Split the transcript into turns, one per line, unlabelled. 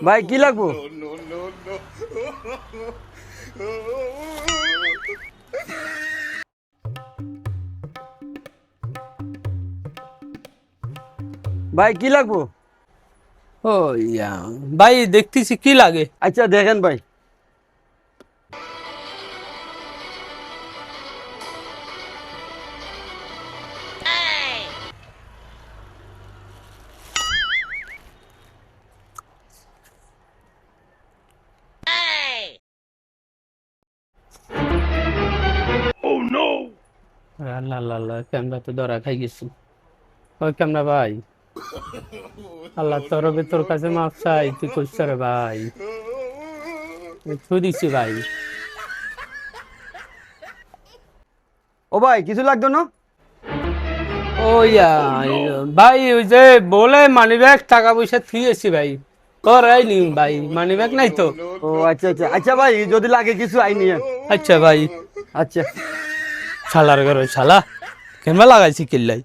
ভাই কি লাগবো? ভাই কি লাগবো?
ও ইয়া, ভাই দেখতেছি কি লাগে।
আচ্ছা দেখেন ভাই।
আল্লাহ আল্লাহ আল্লাহ, ক্যামেরা তো ধরা খাই গেছি। ওই ক্যামেরা ভাই, আল্লাহ তোর তোর কাছে মাপ চাই, তুই কইছ রে ভাই, তুই দিছি ভাই।
ও ভাই কিছু লাগতো না?
ও ইয়া, ভাই ওই যে বলে মানি ব্যাগ টাকা পয়সা থুয়েছি ভাই, তোর নি ভাই, মানি ব্যাগ নাই তো।
ও আচ্ছা আচ্ছা আচ্ছা ভাই, যদি লাগে কিছু আই নিয়ে।
আচ্ছা ভাই।
আচ্ছা।
শালার ঘরে শালা ক্যামেরা লাগাইছি কিল্লাই।